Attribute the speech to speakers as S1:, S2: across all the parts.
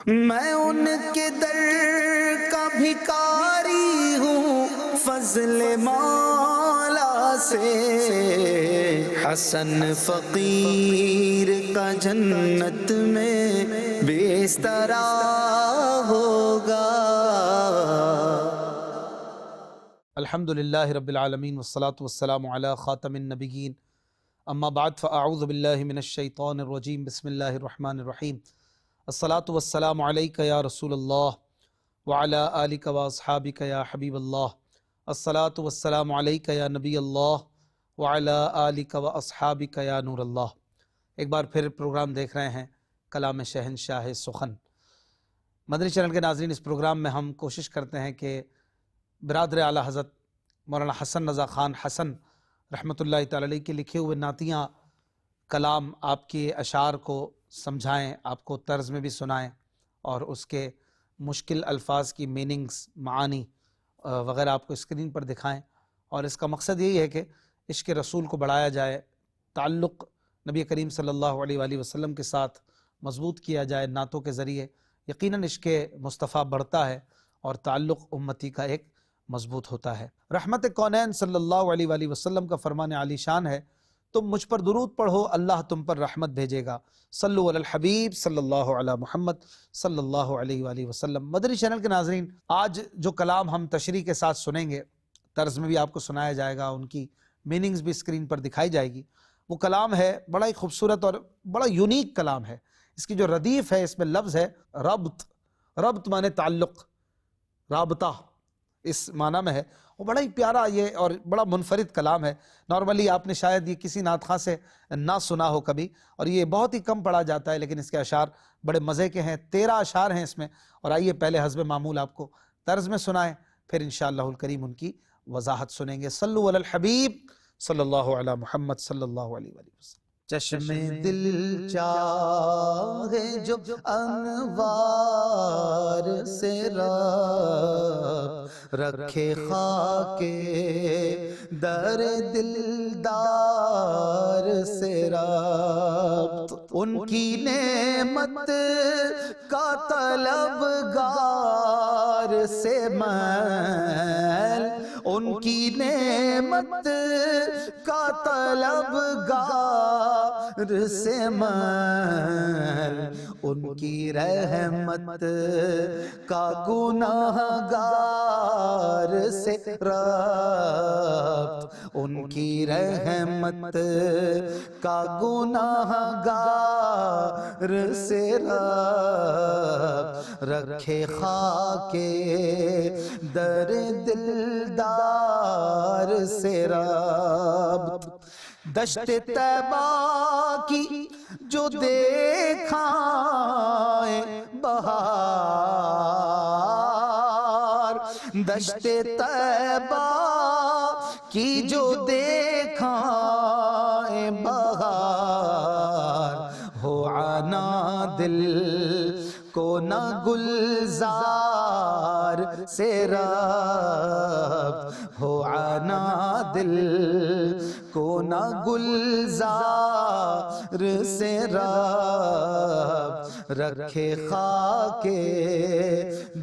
S1: میں ان کے در کا بھکاری ہوں فضل مولا سے، حسن فقیر کا جنت میں بستر ہوگا۔
S2: الحمدللہ رب العالمین والصلاة والسلام علی خاتم النبیین، اما بعد فاعوذ باللہ من الشیطان الرجیم، بسم اللہ الرحمن الرحیم۔ الصلاة والسلام علیک یا رسول اللہ وعلی آلک واصحابک یا حبیب اللہ۔ الصلاة والسلام علیک یا نبی اللہ وعلی آلک واصحابک یا نور اللہ۔ ایک بار پھر پروگرام دیکھ رہے ہیں کلام شہنشاہ سخن۔ مدنی چینل کے ناظرین، اس پروگرام میں ہم کوشش کرتے ہیں کہ برادر اعلیٰ حضرت مولانا حسن رضا خان حسن رحمۃ اللہ تعالی علیہ کے لکھے ہوئے نعتیہ کلام آپ کے اشعار کو سمجھائیں، آپ کو طرز میں بھی سنائیں اور اس کے مشکل الفاظ کی میننگز، معانی وغیرہ آپ کو اسکرین پر دکھائیں۔ اور اس کا مقصد یہی ہے کہ عشق رسول کو بڑھایا جائے، تعلق نبی کریم صلی اللہ علیہ وآلہ وسلم کے ساتھ مضبوط کیا جائے نعتوں کے ذریعے۔ یقیناً عشق مصطفیٰ بڑھتا ہے اور تعلق امتی کا ایک مضبوط ہوتا ہے۔ رحمت کونین صلی اللہ علیہ وآلہ وسلم کا فرمان عالی شان ہے، تم مجھ پر درود پڑھو اللہ تم پر رحمت بھیجے گا۔ صلو علی الحبیب صلی اللہ علی محمد صلی اللہ علیہ وآلہ وسلم۔ مدنی چینل کے ناظرین، آج جو کلام ہم تشریح کے ساتھ سنیں گے، طرز میں بھی آپ کو سنایا جائے گا، ان کی میننگز بھی اسکرین پر دکھائی جائے گی۔ وہ کلام ہے بڑا ہی خوبصورت اور بڑا یونیک کلام ہے۔ اس کی جو ردیف ہے، اس میں لفظ ہے ربط۔ ربط مانے تعلق، رابطہ اس معنی میں ہے۔ وہ بڑا ہی پیارا یہ اور بڑا منفرد کلام ہے۔ نارملی آپ نے شاید یہ کسی نعت خواں سے نہ سنا ہو کبھی، اور یہ بہت ہی کم پڑھا جاتا ہے، لیکن اس کے اشعار بڑے مزے کے ہیں۔ 13 اشعار ہیں اس میں، اور آئیے پہلے حسب معمول آپ کو طرز میں سنائیں، پھر انشاءاللہ الکریم ان کی وضاحت سنیں گے۔ صلو علی الحبیب صلی اللہ علی محمد صلی اللہ علیہ وآلہ وسلم۔
S1: چشم دل چاہے جو انوار سے رکھے خاک در دلدار سے ربط، ان کی نعمت کا طلبگار سے میل، ان کی نعمت کا طلبگار سے میل، ان کی رحمت کا گناہگار سے ربط، ان کی رحمت کا گناہگار سے ربط، رکھے خاک در دلدار سے ربط۔ دشت طیبہ کی جو دیکھائیں بہار، دشت طیبہ کی جو دیکھائیں بہار، ہو عنا دل کو نہ گلزار سے ربط، ہو عنا دل کو نہ گلزار سے ربط، رکھے خاک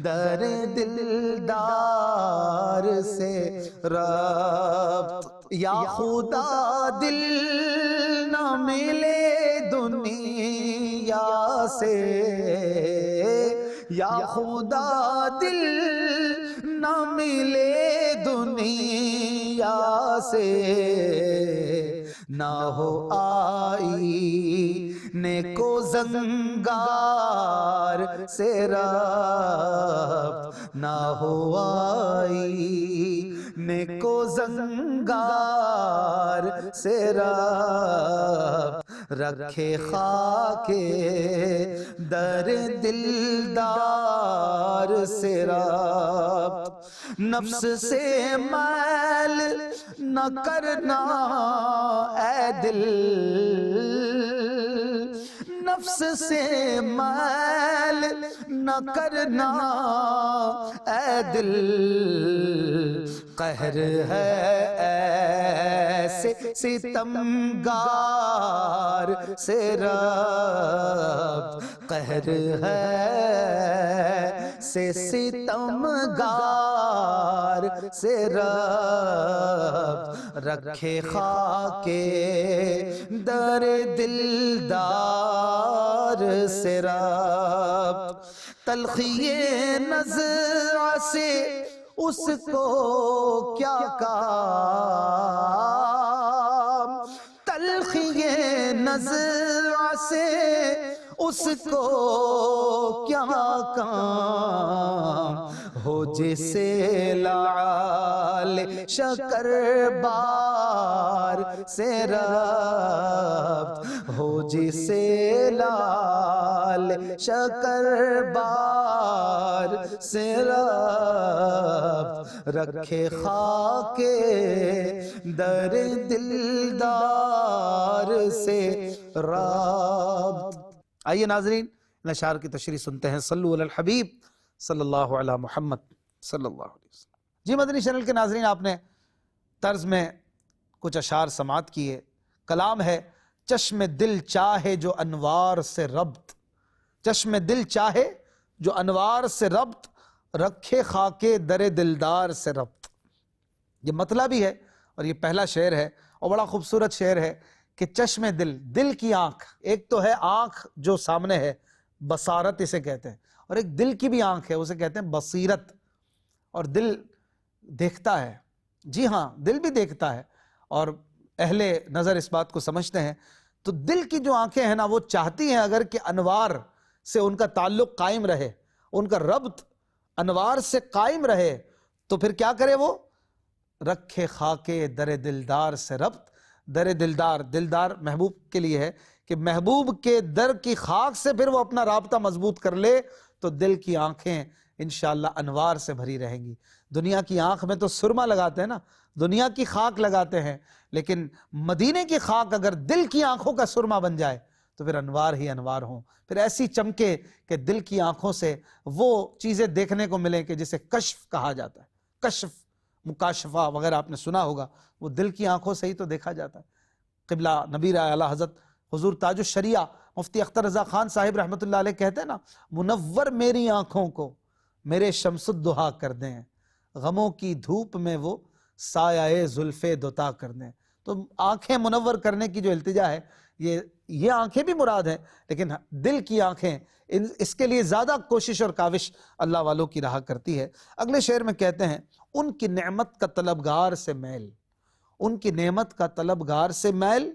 S1: در دلدار سے ربط۔ یا خدا دل نہ ملے دنیا سے، یا خدا دل نہ ملے دنیا سے، نہ ہو آئینے کو زنگار سے ربط، نہ ہو آئینے کو زنگار سے ربط، رکھے خاک در دلدار سے ربط۔ نفس سے میل نہ کرنا اے دل، نفس سے میل نہ کرنا اے دل قہر ہے ایسے ستمگار سے رب قہر ہے سے ستمگار سے رب رکھے خاک در دلدار سے رب تلخی نزع سے اس کو کیا کام تلخی نزع سے اس کو کیا کام ہو جسے لعل شکر بار سے رب ہو جسے لعل شکر بار سے رب رکھے خاک در دلدار سے رب۔ آئیے ناظرین ان اشعار کی تشریح سنتے ہیں۔ صلو علی الحبیب صلی اللہ علی محمد صلی اللہ علیہ وسلم۔ جی مدنی چینل کے ناظرین، آپ نے طرز میں کچھ اشعار سماعت کیے۔ کلام ہے چشم دل چاہے جو انوار سے ربط، چشم دل چاہے جو انوار سے ربط، رکھے خاکے در دلدار سے ربط۔ یہ مطلب ہی ہے اور یہ پہلا شعر ہے اور بڑا خوبصورت شعر ہے کہ چشم دل، دل کی آنکھ، ایک تو ہے آنکھ جو سامنے ہے، بصارت اسے کہتے ہیں، اور ایک دل کی بھی آنکھ ہے، اسے کہتے ہیں بصیرت، اور دل دیکھتا ہے۔ جی ہاں، دل بھی دیکھتا ہے، اور اہل نظر اس بات کو سمجھتے ہیں۔ تو دل کی جو آنکھیں ہیں نا، وہ چاہتی ہیں اگر کہ انوار سے ان کا تعلق قائم رہے، ان کا ربط انوار سے قائم رہے، تو پھر کیا کرے وہ؟ رکھے خاکے در دلدار سے ربط۔ در دلدار، دلدار محبوب کے لیے ہے کہ محبوب کے در کی خاک سے پھر وہ اپنا رابطہ مضبوط کر لے تو دل کی آنکھیں انشاءاللہ انوار سے بھری رہیں گی۔ دنیا کی آنکھ میں تو سرما لگاتے ہیں نا، دنیا کی خاک لگاتے ہیں، لیکن مدینے کی خاک اگر دل کی آنکھوں کا سرما بن جائے تو پھر انوار ہی انوار ہوں، پھر ایسی چمکے کہ دل کی آنکھوں سے وہ چیزیں دیکھنے کو ملیں کہ جسے کشف کہا جاتا ہے۔ کشف، مکاشفہ وغیرہ آپ نے سنا ہوگا، وہ دل کی آنکھوں سے ہی تو دیکھا جاتا ہے۔ قبلہ نبی اعلی حضرت حضور تاج الشریعہ مفتی اختر رضا خان صاحب رحمۃ اللہ علیہ کہتے ہیں نا، منور میری آنکھوں کو میرے شمس الدحا کر دیں، غموں کی دھوپ میں وہ سایہ زلف دوتا کر دیں۔ تو آنکھیں منور کرنے کی جو التجا ہے، یہ آنکھیں بھی مراد ہیں، لیکن دل کی آنکھیں اس کے لیے زیادہ کوشش اور کاوش اللہ والوں کی رہا کرتی ہے۔ اگلے شعر میں کہتے ہیں ان کی نعمت کا طلبگار سے میل، ان کی نعمت کا طلبگار سے میل،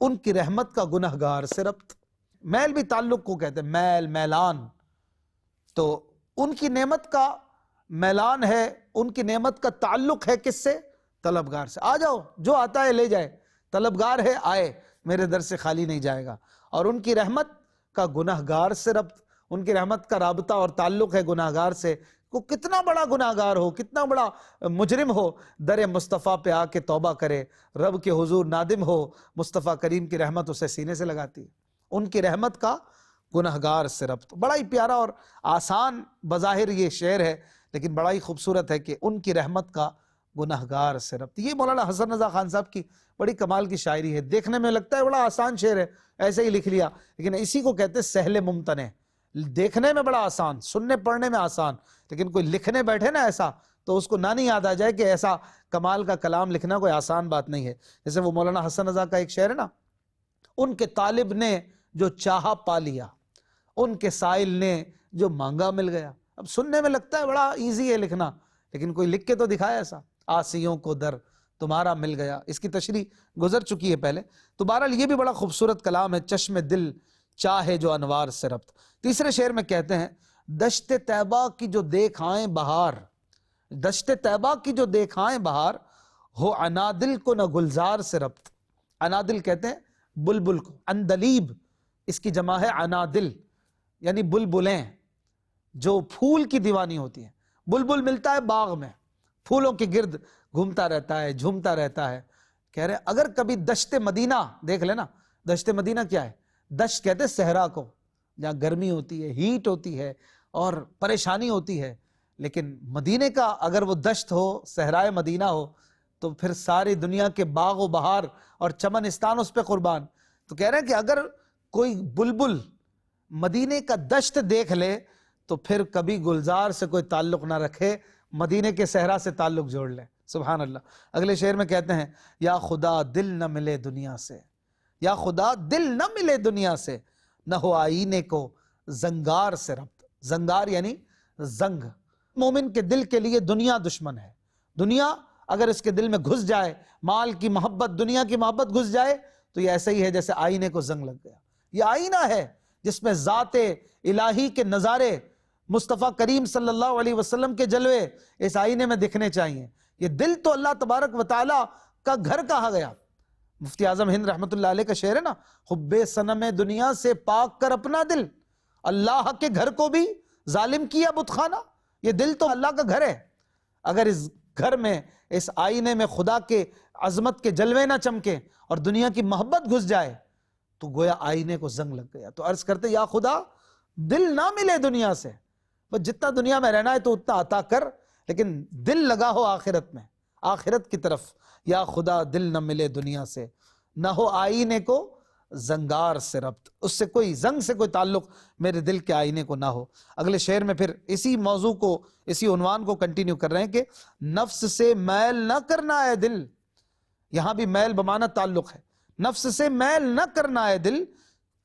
S1: ان کی رحمت کا گنہگار سے ربط۔ میل بھی تعلق کو کہتے ہیں، میل، میلان، تو ان کی نعمت کا میلان ہے، ان کی نعمت کا تعلق ہے کس سے؟ طلبگار سے۔ آ جاؤ، جو آتا ہے لے جائے، طلبگار ہے آئے، میرے در سے خالی نہیں جائے گا۔ اور ان کی رحمت کا گنہگار سے ربط، ان کی رحمت کا رابطہ اور تعلق ہے گنہگار سے۔ کو کتنا بڑا گناہگار ہو، کتنا بڑا مجرم ہو، در مصطفیٰ پہ آ کے توبہ کرے، رب کے حضور نادم ہو، مصطفیٰ کریم کی رحمت اسے سینے سے لگاتی ہے۔ ان کی رحمت کا گنہگار سے ربط، بڑا ہی پیارا اور آسان بظاہر یہ شعر ہے، لیکن بڑا ہی خوبصورت ہے کہ ان کی رحمت کا گنہگار سے ربط۔ یہ مولانا حسن رضا خان صاحب کی بڑی کمال کی شاعری ہے، دیکھنے میں لگتا ہے بڑا آسان شعر ہے، ایسے ہی لکھ لیا، لیکن اسی کو کہتے ہیں سہل ممتنع۔ دیکھنے میں بڑا آسان، سننے پڑھنے میں آسان، لیکن کوئی لکھنے بیٹھے نا ایسا تو اس کو نہ نہیں یاد آ جائے کہ ایسا کمال کا کلام لکھنا کوئی آسان بات نہیں ہے۔ جیسے وہ مولانا حسن رضا کا ایک شعر ہے نا، ان کے طالب نے جو چاہا پا لیا، ان کے سائل نے جو مانگا مل گیا۔ اب سننے میں لگتا ہے بڑا ایزی ہے لکھنا، لیکن کوئی لکھ کے تو دکھائے ایسا، آسیوں کو در تمہارا مل گیا۔ اس کی تشریح گزر چکی ہے پہلے، تو بہرحال یہ بھی بڑا خوبصورت کلام ہے، چشم دل چاہے جو انوار سے ربط۔ تیسرے شعر میں کہتے ہیں دشت طیبہ کی جو دیکھ آئیں بہار، دشت طیبہ کی جو دیکھ آئیں بہار، ہو عنادل کو نہ گلزار سے ربط۔ عنادل کہتے ہیں بلبل کو، اندلیب اس کی جمع ہے عنادل، یعنی بلبلیں جو پھول کی دیوانی ہوتی ہیں۔ بلبل ملتا ہے باغ میں، پھولوں کے گرد گھومتا رہتا ہے، جھومتا رہتا ہے۔ کہہ رہے ہیں اگر کبھی دشت مدینہ دیکھ لینا، دشت مدینہ کیا ہے؟ دشت کہتے ہیں صحرا کو، جہاں گرمی ہوتی ہے، ہیٹ ہوتی ہے، اور پریشانی ہوتی ہے، لیکن مدینے کا اگر وہ دشت ہو، صحرائے مدینہ ہو، تو پھر ساری دنیا کے باغ و بہار اور چمنستان اس پہ قربان۔ تو کہہ رہے ہیں کہ اگر کوئی بلبل مدینے کا دشت دیکھ لے تو پھر کبھی گلزار سے کوئی تعلق نہ رکھے، مدینے کے صحرا سے تعلق جوڑ لے۔ سبحان اللہ۔ اگلے شعر میں کہتے ہیں یا خدا دل نہ ملے دنیا سے، یا خدا دل نہ ملے دنیا سے، نہ ہو آئینے کو زنگار سے ربط۔ زنگار یعنی زنگ۔ مومن کے دل کے لیے دنیا دشمن ہے۔ دنیا اگر اس کے دل میں گھس جائے، مال کی محبت، دنیا کی محبت گھس جائے، تو یہ ایسے ہی ہے جیسے آئینے کو زنگ لگ گیا۔ یہ آئینہ ہے جس میں ذات الہی کے نظارے، مصطفیٰ کریم صلی اللہ علیہ وسلم کے جلوے اس آئینے میں دکھنے چاہیے۔ یہ دل تو اللہ تبارک و تعالیٰ کا گھر کہا گیا۔ مفتی اعظم ہند رحمۃ اللہ علیہ کا شعر ہے نا، حب صنم دنیا سے پاک کر اپنا دل، اللہ کے گھر کو بھی ظالم کیا بت خانہ۔ یہ دل تو اللہ کا گھر ہے، اگر اس گھر میں، اس آئینے میں خدا کے عظمت کے جلوے نہ چمکے اور دنیا کی محبت گھس جائے تو گویا آئینے کو زنگ لگ گیا۔ تو عرض کرتے یا خدا دل نہ ملے دنیا سے، بس جتنا دنیا میں رہنا ہے تو اتنا عطا کر، لیکن دل لگا ہو آخرت میں، آخرت کی طرف۔ یا خدا دل نہ ملے دنیا سے، نہ ہو آئینے کو زنگار سے ربط، اس سے کوئی زنگ سے کوئی تعلق میرے دل کے آئینے کو نہ ہو۔ اگلے شعر میں پھر اسی موضوع کو، اسی عنوان کو کنٹینیو کر رہے ہیں کہ نفس سے میل نہ کرنا ہے دل۔ یہاں بھی میل بمانا تعلق ہے، نفس سے میل نہ کرنا ہے دل،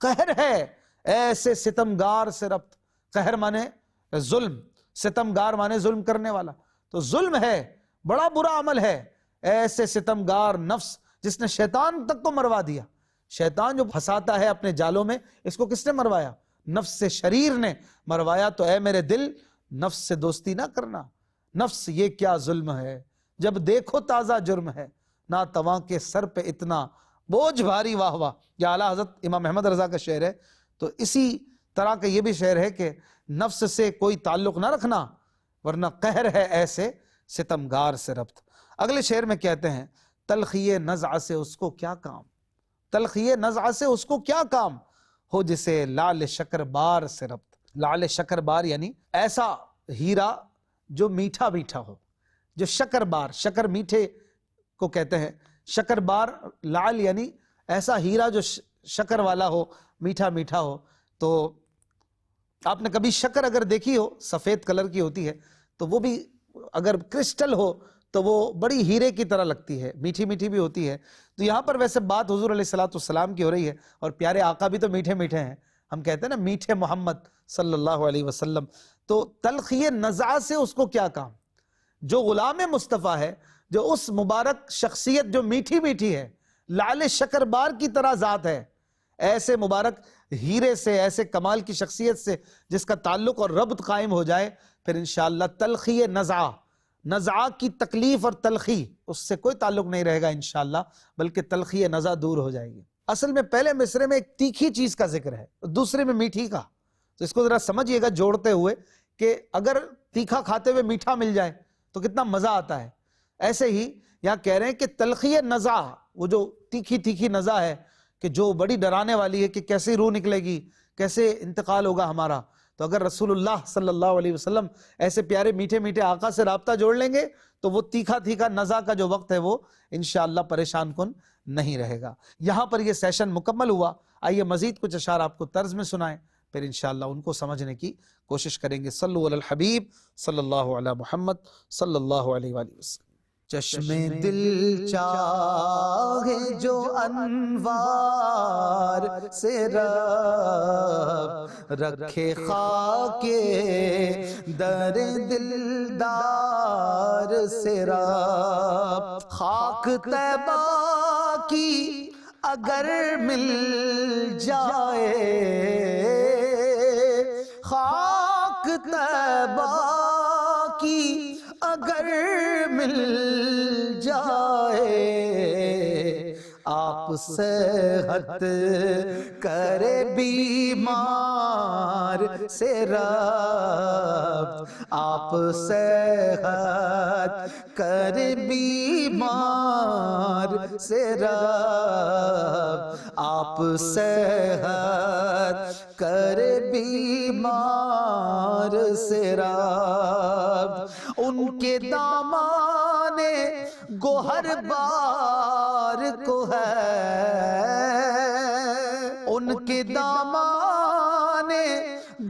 S1: قہر ہے ایسے ستمگار سے ربط۔ قہر مانے ظلم، ستمگار مانے ظلم کرنے والا، تو ظلم ہے، بڑا برا عمل ہے ایسے ستمگار نفس جس نے شیطان تک کو مروا دیا۔ شیطان جو پھنساتا ہے اپنے جالوں میں، اس کو کس نے مروایا؟ نفس سے شریر نے مروایا۔ تو اے میرے دل، نفس سے دوستی نہ کرنا۔ نفس یہ کیا ظلم ہے، جب دیکھو تازہ جرم ہے، ناتواں کے سر پہ اتنا بوجھ بھاری واہ واہ۔ یہ اعلیٰ حضرت امام محمد رضا کا شعر ہے۔ تو اسی طرح کا یہ بھی شعر ہے کہ نفس سے کوئی تعلق نہ رکھنا، ورنہ قہر ہے ایسے ستمگار سے ربط۔ اگلے شعر میں کہتے ہیں تلخی نزع سے اس کو کیا کام، تلخی نزع سے اس کو کیا کام، ہو جسے لال شکر بار سے ربط۔ لال شکر بار یعنی ایسا ہیرا جو میٹھا میٹھا ہو، جو شکر بار، شکر میٹھے کو کہتے ہیں، شکر بار لال یعنی ایسا ہیرا جو شکر والا ہو، میٹھا میٹھا ہو۔ تو آپ نے کبھی شکر اگر دیکھی ہو، سفید کلر کی ہوتی ہے، تو وہ بھی اگر کرسٹل ہو تو وہ بڑی ہیرے کی طرح لگتی ہے، میٹھی میٹھی بھی ہوتی ہے۔ تو یہاں پر ویسے بات حضور علیہ الصلوۃ والسلام کی ہو رہی ہے، اور پیارے آقا بھی تو میٹھے میٹھے ہیں، ہم کہتے ہیں نا میٹھے محمد صلی اللہ علیہ وسلم۔ تو تلخی نزع سے اس کو کیا کام، جو غلام مصطفیٰ ہے، جو اس مبارک شخصیت جو میٹھی میٹھی ہے، لال شکر بار کی طرح ذات ہے، ایسے مبارک ہیرے سے، ایسے کمال کی شخصیت سے جس کا تعلق اور ربط قائم ہو جائے، پھر انشاءاللہ تلخی نزع، نزع کی تکلیف اور تلخی، اس سے کوئی تعلق نہیں رہے گا انشاءاللہ، بلکہ تلخی نزع دور ہو جائے گی۔ اصل میں پہلے مصرے میں ایک تیکھی چیز کا ذکر ہے، دوسرے میں میٹھی کا۔ تو اس کو ذرا سمجھئے گا جوڑتے ہوئے کہ اگر تیکھا کھاتے ہوئے میٹھا مل جائے تو کتنا مزہ آتا ہے۔ ایسے ہی یہاں کہہ رہے ہیں کہ تلخی نزع، وہ جو تیکھی تیکھی نزع ہے کہ جو بڑی ڈرانے والی ہے کہ کیسے روح نکلے گی، کیسے انتقال ہوگا ہمارا، تو اگر رسول اللہ صلی اللہ علیہ وسلم ایسے پیارے میٹھے میٹھے آقا سے رابطہ جوڑ لیں گے تو وہ تیکھا تیکھا نزع کا جو وقت ہے وہ انشاءاللہ پریشان کن نہیں رہے گا۔ یہاں پر یہ سیشن مکمل ہوا، آئیے مزید کچھ اشعار آپ کو طرز میں سنائیں، پھر انشاءاللہ ان کو سمجھنے کی کوشش کریں گے۔ صلو علی الحبیب صلی اللہ علی محمد صلی اللہ علیہ وآلہ وسلم۔
S2: چشم دل چاہے جو انوار سے رب رکھے خاک در دلدار سے رب، خاک طیبہ کی اگر مل جائے، خاک طیبہ کی اگر مل جائے،
S1: آپ صحت کرے بیمار سے رب، آپ صحت کرے بیمار سے رب، آپ صحت کرے بیمار سے رب۔ ان کے دامان گوہر بار کو ہے، ان کے دامان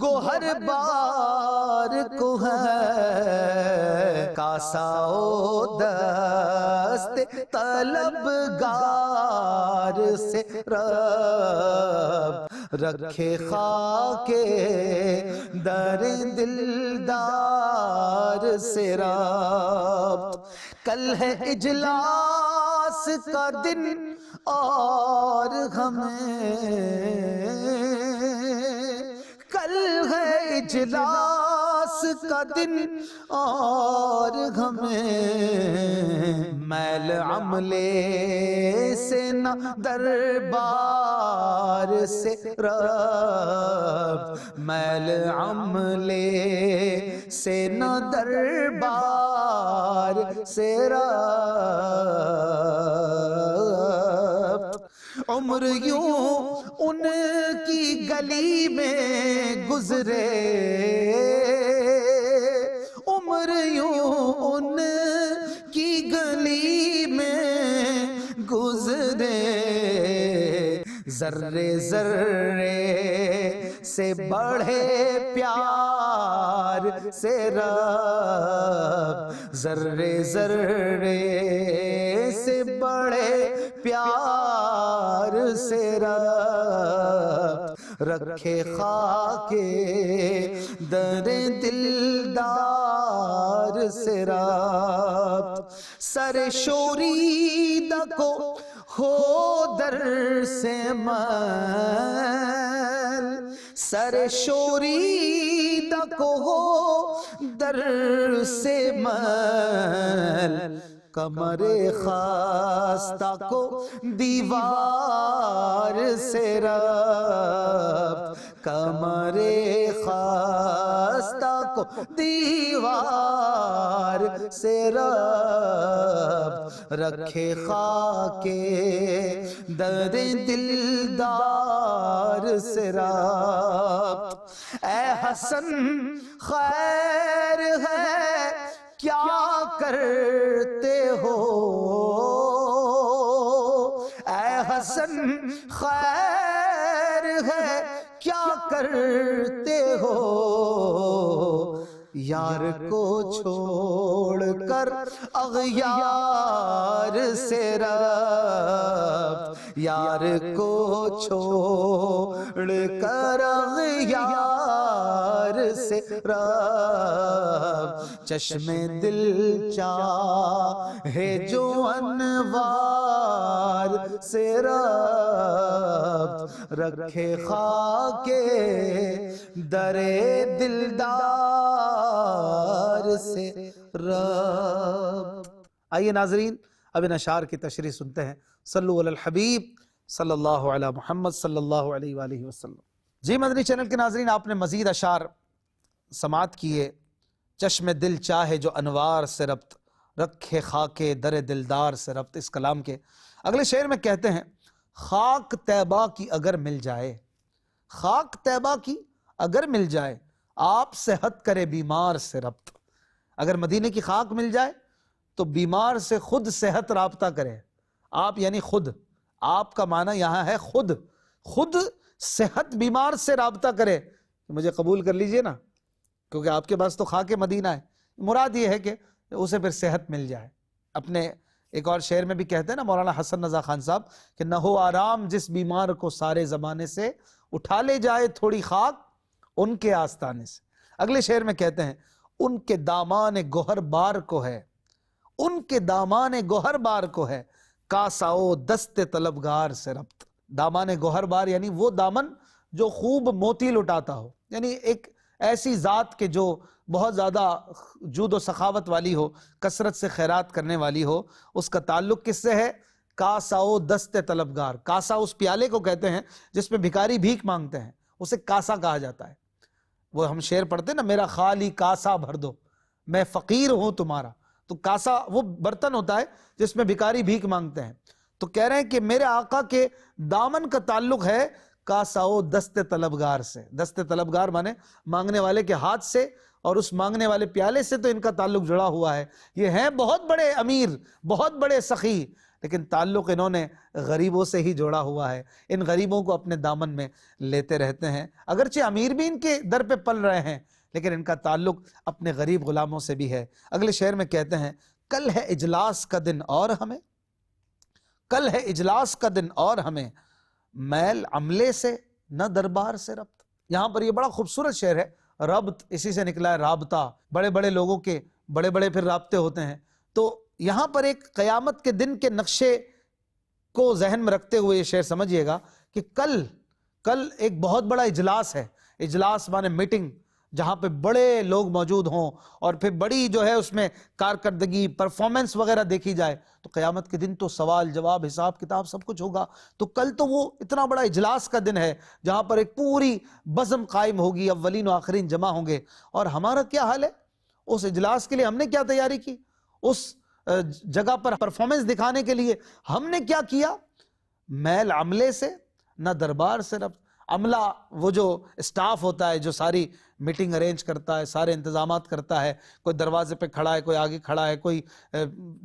S1: گوہر بار کو ہے، کاسا و دست طلبگار سے رب، رکھے خاک در دلدار سے رب۔ کل ہے اجلاس کا دن اور ہمیں، کل ہے اجلاس کا دن اور ہمیں، میل عملے سے نہ دربار سے رب، میل عملے سے نہ دربار سے رب۔ عمر یوں ان کی گلی میں گزرے، عمر یوں ان کی گلی میں گزرے، ذرے ذرے سے بڑھے پیار سے رب، ذرے ذرے سے بڑھے پیار سے رب، رکھے خاک در دلدار سے رب۔ سر شوریدہ کو ہو در سے میل، سر شوریدہ کو ہو در سے میل، کمر خاستہ کو دیوار سے رب، کمر خاستہ کو دیوار سے رب، رکھے خاک در دلدار سے رب۔ اے حسن خیر ہے کیا کرتے ہو، اے حسن خیر ہے کیا کرتے ہو، یار کو چھوڑ کر اغیار سے رب، یار کو چھوڑ کر اغیار سے رب، چشم دل چاہے جو انوار سے رب، رکھے خاک در دلدار سے رب۔ آئیے ناظرین اب ان اشعار کی تشریح سنتے ہیں۔ صلو علی الحبیب صلی اللہ علی محمد صلی اللہ علیہ وآلہ وسلم۔ جی مدنی چینل کے ناظرین، آپ نے مزید اشعار سماعت کیے۔ چشم دل چاہے جو انوار سے ربط، رکھے خاک در دلدار سے ربط، اس کلام کے اگلے شعر میں کہتے ہیں، خاک طیبہ کی اگر مل جائے، خاک طیبہ کی اگر مل جائے، آپ صحت کرے بیمار سے ربط۔ اگر مدینے کی خاک مل جائے تو بیمار سے خود صحت رابطہ کرے۔ آپ یعنی خود، آپ کا معنی یہاں ہے خود، خود صحت بیمار سے رابطہ کرے، مجھے قبول کر لیجئے نا، کیونکہ آپ کے پاس تو خاک مدینہ ہے۔ مراد یہ ہے کہ اسے پھر صحت مل جائے۔ اپنے ایک اور شعر میں بھی کہتے ہیں نا مولانا حسن رضا خان صاحب کہ نہ ہو آرام جس بیمار کو سارے زمانے سے، اٹھا لے جائے تھوڑی خاک ان کے آستانے سے۔ اگلے شعر میں کہتے ہیں ان کے دامان گوہر بار کو ہے، ان کے دامان گوہر بار کو ہے، کاساؤ دست طلبگار سے ربط۔ دامان گوہر بار یعنی وہ دامن جو خوب موتی لٹاتا ہو، یعنی ایک ایسی ذات کے جو بہت زیادہ جود و سخاوت والی ہو، کثرت سے خیرات کرنے والی ہو۔ اس کا تعلق کس سے ہے کاساؤ دست طلبگار، کاسا اس پیالے کو کہتے ہیں جس میں بھکاری بھیک مانگتے ہیں، اسے کاسا کہا جاتا ہے۔ وہ ہم شعر پڑھتے ہیں نا، میرا خالی کاسا بھر دو، میں فقیر ہوں تمہارا، تو کاسا وہ برتن ہوتا ہے جس میں بھکاری بھیک مانگتے ہیں۔ تو کہہ رہے ہیں کہ میرے آقا کے دامن کا تعلق ہے کاساؤ دست طلبگار سے، دست طلبگار مانے مانگنے والے کے ہاتھ سے، اور اس مانگنے والے پیالے سے تو ان کا تعلق جڑا ہوا ہے۔ یہ ہیں بہت بڑے امیر، بہت بڑے سخی، لیکن تعلق انہوں نے غریبوں سے ہی جوڑا ہوا ہے، ان غریبوں کو اپنے دامن میں لیتے رہتے ہیں۔ اگرچہ امیر بھی ان کے در پہ پل رہے ہیں، لیکن ان کا تعلق اپنے غریب غلاموں سے بھی ہے۔ اگلے شعر میں کہتے ہیں کل ہے اجلاس کا دن اور ہمیں، کل ہے اجلاس کا دن اور ہمیں، میل عملے سے نہ دربار سے ربط۔ یہاں پر یہ بڑا خوبصورت شعر ہے، ربط اسی سے نکلا ہے، رابطہ، بڑے بڑے لوگوں کے بڑے بڑے پھر رابطے ہوتے ہیں۔ تو یہاں پر ایک قیامت کے دن کے نقشے کو ذہن میں رکھتے ہوئے یہ شعر سمجھیے گا کہ کل ایک بہت بڑا اجلاس ہے، اجلاس مانے میٹنگ، جہاں پہ بڑے لوگ موجود ہوں اور پھر بڑی جو ہے اس میں کارکردگی پرفارمنس وغیرہ دیکھی جائے۔ تو قیامت کے دن تو سوال جواب حساب کتاب سب کچھ ہوگا۔ تو کل تو وہ اتنا بڑا اجلاس کا دن ہے جہاں پر ایک پوری بزم قائم ہوگی، اولین و آخرین جمع ہوں گے۔ اور ہمارا کیا حال ہے؟ اس اجلاس کے لیے ہم نے کیا تیاری کی؟ اس جگہ پر پرفارمنس دکھانے کے لیے ہم نے کیا کیا؟ میل عملے سے نہ دربار سے ربط۔ عملہ وہ جو اسٹاف ہوتا ہے جو ساری میٹنگ ارینج کرتا ہے، سارے انتظامات کرتا ہے، کوئی دروازے پہ کھڑا ہے، کوئی آگے کھڑا ہے، کوئی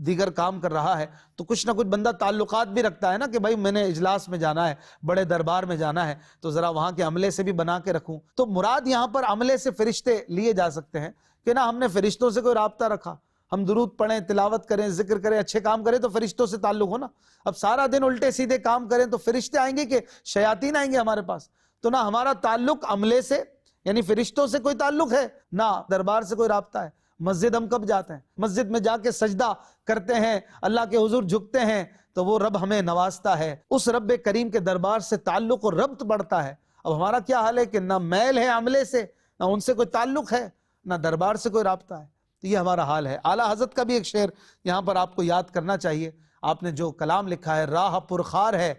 S1: دیگر کام کر رہا ہے، تو کچھ نہ کچھ بندہ تعلقات بھی رکھتا ہے نا کہ بھائی میں نے اجلاس میں جانا ہے، بڑے دربار میں جانا ہے، تو ذرا وہاں کے عملے سے بھی بنا کے رکھوں۔ تو مراد یہاں پر عملے سے فرشتے لیے جا سکتے ہیں کہ نہ ہم نے فرشتوں سے کوئی رابطہ رکھا، ہم درود پڑھیں، تلاوت کریں، ذکر کریں، اچھے کام کریں تو فرشتوں سے تعلق ہو نا۔ اب سارا دن الٹے سیدھے کام کریں تو فرشتے آئیں گے کہ شیاطین آئیں گے ہمارے پاس؟ تو نہ ہمارا تعلق عملے سے یعنی فرشتوں سے کوئی تعلق ہے، نہ دربار سے کوئی رابطہ ہے۔ مسجد ہم کب جاتے ہیں؟ مسجد میں جا کے سجدہ کرتے ہیں، اللہ کے حضور جھکتے ہیں، تو وہ رب ہمیں نوازتا ہے، اس رب کریم کے دربار سے تعلق اور ربط بڑھتا ہے۔ اب ہمارا کیا حال ہے کہ نہ میل ہے عملے سے، نہ ان سے کوئی تعلق ہے، نہ دربار سے کوئی رابطہ ہے۔ تو یہ ہمارا حال ہے۔ اعلیٰ حضرت کا بھی ایک شعر یہاں پر آپ کو یاد کرنا چاہیے۔ آپ نے جو کلام لکھا ہے، راہ پرخار ہے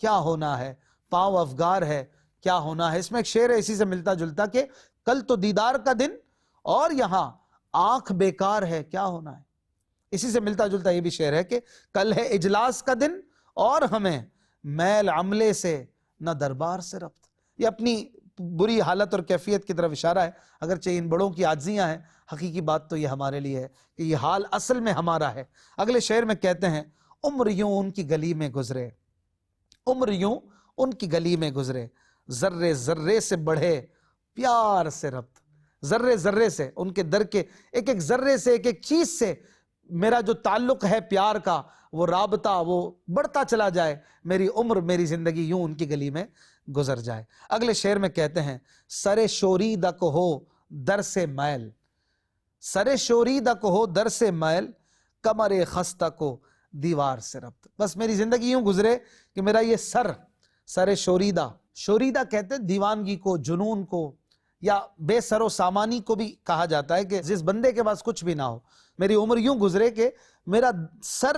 S1: کیا ہونا ہے، پاؤں افگار ہے کیا ہونا ہے، اس میں ایک شعر ہے اسی سے ملتا جلتا کہ کل تو دیدار کا دن اور یہاں آنکھ بیکار ہے کیا ہونا ہے۔ اسی سے ملتا جلتا یہ بھی شعر ہے کہ کل ہے اجلاس کا دن اور ہمیں میل عملے سے نہ دربار سے ربط۔ یہ اپنی بری حالت اور کیفیت کی طرف اشارہ ہے، اگرچہ ان بڑوں کی عاجزیاں ہیں، حقیقی بات تو یہ ہمارے لیے ہے کہ یہ حال اصل میں ہمارا ہے۔ اگلے شعر میں کہتے ہیں عمر یوں ان کی گلی میں گزرے، عمر یوں ان کی گلی میں گزرے، ذرے ذرے سے بڑھے پیار سے ربط۔ ذرے ذرے سے، ان کے در کے ایک ایک ذرے سے، ایک ایک چیز سے میرا جو تعلق ہے پیار کا، وہ رابطہ وہ بڑھتا چلا جائے، میری عمر میری زندگی یوں ان کی گلی میں گزر جائے۔ اگلے شعر میں کہتے ہیں سر شوریدہ کو ہو در سے میل، سر شوریدہ کو ہو در سے میل، کمر خستہ کو دیوار سے ربط۔ بس میری زندگی یوں گزرے کہ میرا یہ سر شوریدہ، شوریدہ کہتے ہیں دیوانگی کو، جنون کو، یا بے سر و سامانی کو بھی کہا جاتا ہے کہ جس بندے کے پاس کچھ بھی نہ ہو، میری عمر یوں گزرے کہ میرا سر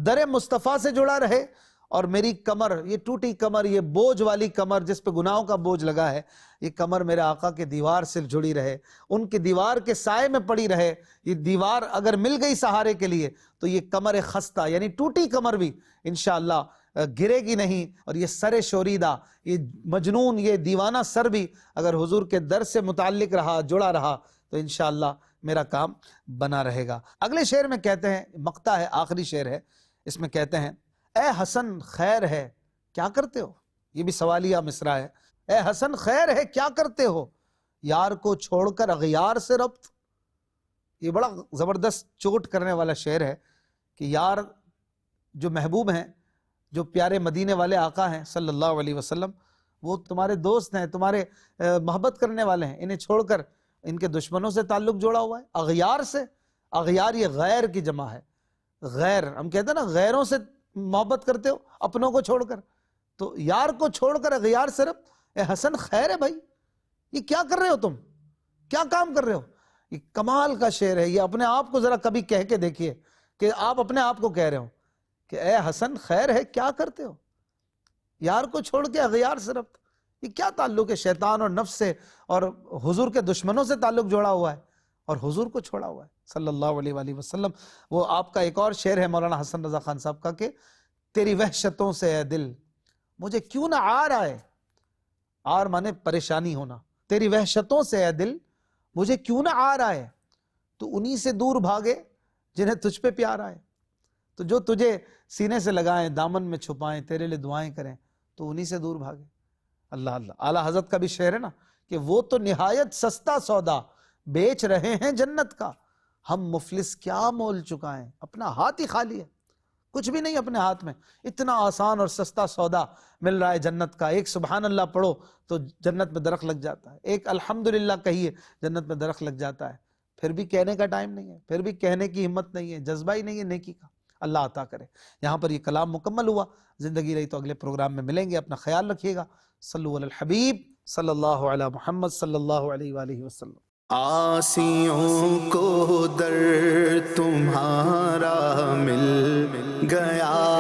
S1: در مصطفیٰ سے جڑا رہے اور میری کمر، یہ ٹوٹی کمر، یہ بوجھ والی کمر جس پہ گناہوں کا بوجھ لگا ہے، یہ کمر میرے آقا کے دیوار سے جڑی رہے، ان کے دیوار کے سائے میں پڑی رہے۔ یہ دیوار اگر مل گئی سہارے کے لیے تو یہ کمر خستہ یعنی ٹوٹی کمر بھی انشاءاللہ گرے گی نہیں، اور یہ سر شوریدہ، یہ مجنون، یہ دیوانہ سر بھی اگر حضور کے در سے متعلق رہا، جڑا رہا تو انشاءاللہ میرا کام بنا رہے گا۔ اگلے شعر میں کہتے ہیں، مقطع ہے، آخری شعر ہے، اس میں کہتے ہیں اے حسن خیر ہے کیا کرتے ہو، یہ بھی سوالیہ مصرع ہے، اے حسن خیر ہے کیا کرتے ہو، یار کو چھوڑ کر اغیار سے ربط۔ یہ بڑا زبردست چوٹ کرنے والا شعر ہے کہ یار جو محبوب ہیں، جو پیارے مدینے والے آقا ہیں صلی اللہ علیہ وسلم، وہ تمہارے دوست ہیں، تمہارے محبت کرنے والے ہیں، انہیں چھوڑ کر ان کے دشمنوں سے تعلق جوڑا ہوا ہے، اغیار سے۔ اغیار یہ غیر کی جمع ہے، غیر، ہم کہتے ہیں نا غیروں سے محبت کرتے ہو اپنوں کو چھوڑ کر، تو یار کو چھوڑ کر اغیار سے ربط۔ اے حسن خیر ہے بھائی، یہ کیا کر رہے ہو تم، کیا کام کر رہے ہو؟ یہ کمال کا شعر ہے، یہ اپنے آپ کو ذرا کبھی کہہ کے دیکھیے کہ آپ اپنے آپ کو کہہ رہے ہو کہ اے حسن خیر ہے کیا کرتے ہو، یار کو چھوڑ کے اغیار سے ربط، یہ کیا تعلق ہے شیطان اور نفس سے اور حضور کے دشمنوں سے تعلق جوڑا ہوا ہے اور حضور کو چھوڑا ہوا ہے صلی اللہ علیہ وآلہ وسلم۔ وہ آپ کا ایک اور شعر ہے مولانا حسن رضا خان صاحب کا کہ تیری وحشتوں سے اے دل مجھے کیوں نہ عار آئے، عار مانے پریشانی ہونا، تیری وحشتوں سے اے دل مجھے کیوں نہ عار آئے، تو انہی سے دور بھاگے جنہیں تجھ پہ پیار آئے۔ تو جو تجھے سینے سے لگائیں، دامن میں چھپائیں، تیرے لیے دعائیں کریں، تو انہی سے دور بھاگے۔ اللہ اللہ، اعلیٰ حضرت کا بھی شعر ہے نا کہ وہ تو نہایت سستا سودا بیچ رہے ہیں جنت کا، ہم مفلس کیا مول چکائیں، اپنا ہاتھ ہی خالی ہے، کچھ بھی نہیں اپنے ہاتھ میں، اتنا آسان اور سستا سودا مل رہا ہے جنت کا۔ ایک سبحان اللہ پڑھو تو جنت میں درخت لگ جاتا ہے، ایک الحمدللہ کہیے جنت میں درخت لگ جاتا ہے، پھر بھی کہنے کا ٹائم نہیں ہے، پھر بھی کہنے کی ہمت نہیں ہے، جذبہ ہی نہیں ہے نیکی کا۔ اللہ عطا کرے۔ یہاں پر یہ کلام مکمل ہوا، زندگی رہی تو اگلے پروگرام میں ملیں گے، اپنا خیال رکھیے گا۔ صلو علی الحبیب صلی اللہ علی محمد صلی اللہ علیہ وآلہ وسلم۔
S3: آسیوں کو در تمہارا مل گیا